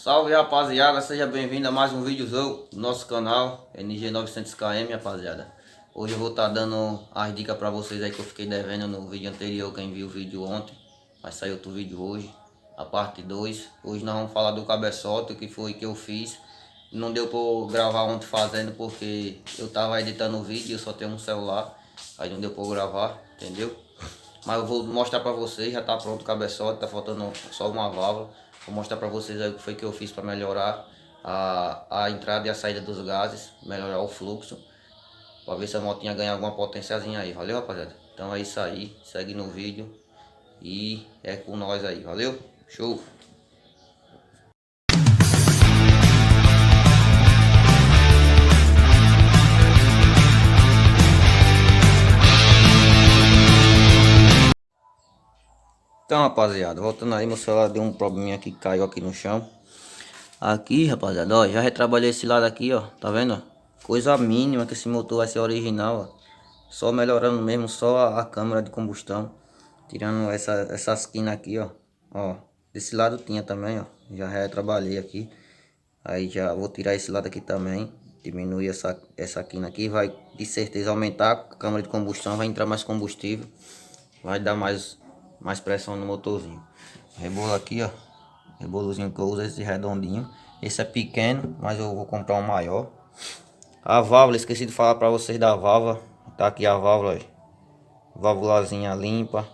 Salve rapaziada, seja bem-vindo a mais um vídeo do nosso canal NG900KM, rapaziada. Hoje eu vou estar dando as dicas pra vocês aí que eu fiquei devendo no vídeo anterior. Quem viu o vídeo ontem, vai sair outro vídeo hoje, a parte 2. Hoje nós vamos falar do cabeçote, o que foi que eu fiz. Não deu pra eu gravar ontem fazendo porque eu tava editando o vídeo, eu só tenho um celular, aí não deu pra eu gravar, entendeu? Mas eu vou mostrar pra vocês, já tá pronto o cabeçote, tá faltando só uma válvula. Vou mostrar pra vocês aí o que foi que eu fiz pra melhorar a entrada e a saída dos gases, melhorar o fluxo, pra ver se a motinha ganha alguma potenciazinha aí, valeu rapaziada? Então é isso aí, segue no vídeo e é com nós aí, valeu? Show! Então rapaziada, voltando aí, meu celular deu um probleminha aqui, caiu aqui no chão. Aqui rapaziada, ó, já retrabalhei esse lado aqui, ó, tá vendo? Coisa mínima que esse motor vai ser original, ó. Só melhorando mesmo, só a câmara de combustão. Tirando essas quinas aqui, ó. Ó, desse lado tinha também, ó. Já retrabalhei aqui. Aí já vou tirar esse lado aqui também. Diminuir essa quina aqui, vai de certeza aumentar a câmara de combustão, vai entrar mais combustível. Vai dar mais pressão no motorzinho. Rebolo aqui, ó. Rebolozinho que eu uso, esse redondinho. Esse é pequeno, mas eu vou comprar um maior. A válvula, esqueci de falar pra vocês da válvula. Tá aqui a válvula, ó. Válvulazinha limpa.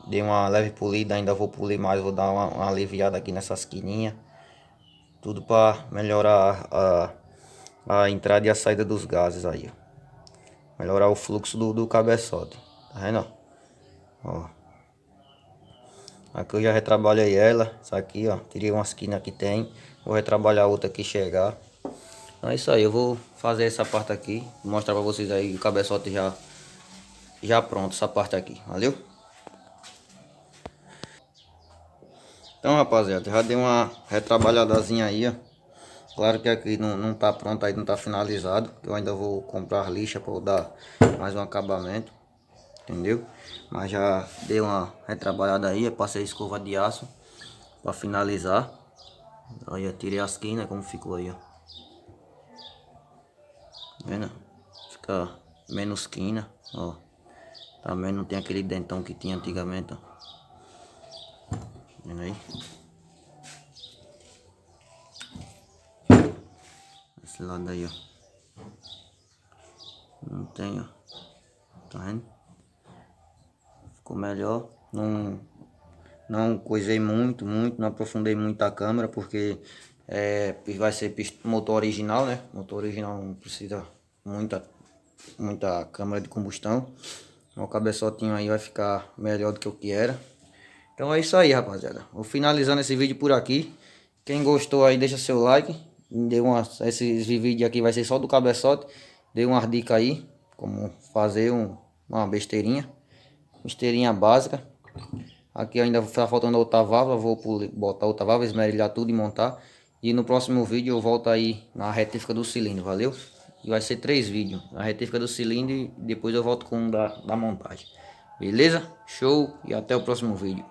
Dei uma leve polida, ainda vou polir mais, vou dar uma aliviada aqui nessas quininhas. Tudo pra melhorar a entrada e a saída dos gases aí, ó. Melhorar o fluxo do cabeçote. Tá vendo, ó? Aqui eu já retrabalhei ela, isso aqui, ó, tirei umas quinas que tem, vou retrabalhar outra que chegar. Então é isso aí, eu vou fazer essa parte aqui, vou mostrar pra vocês aí o cabeçote já pronto, essa parte aqui, valeu? Então rapaziada, já dei uma retrabalhadazinha aí, ó. Claro que aqui não tá pronto, aí não tá finalizado, eu ainda vou comprar lixa para dar mais um acabamento. Entendeu? Mas já dei uma retrabalhada aí, passei escova de aço para finalizar. Aí eu tirei as quinas, como ficou aí, ó. Vendo? Fica menos quina, ó. Também não tem aquele dentão que tinha antigamente, ó. Vendo aí? Esse lado aí, ó. Não tem, ó. Tá vendo? Ficou melhor. Não coisei muito, não aprofundei muito a câmera, porque vai ser motor original, né? Motor original não precisa muita câmara de combustão. O cabeçotinho aí vai ficar melhor do que o que era. Então é isso aí, rapaziada. Vou finalizando esse vídeo por aqui. Quem gostou aí, deixa seu like. Esse vídeo aqui vai ser só do cabeçote. Dei umas dicas aí, como fazer uma besteirinha. Besteirinha básica. Aqui ainda está faltando outra válvula, vou botar outra válvula, esmerilhar tudo e montar. E no próximo vídeo eu volto aí na retífica do cilindro, valeu? E vai ser 3 vídeos, a retífica do cilindro e depois eu volto com um da montagem. Beleza? Show e até o próximo vídeo.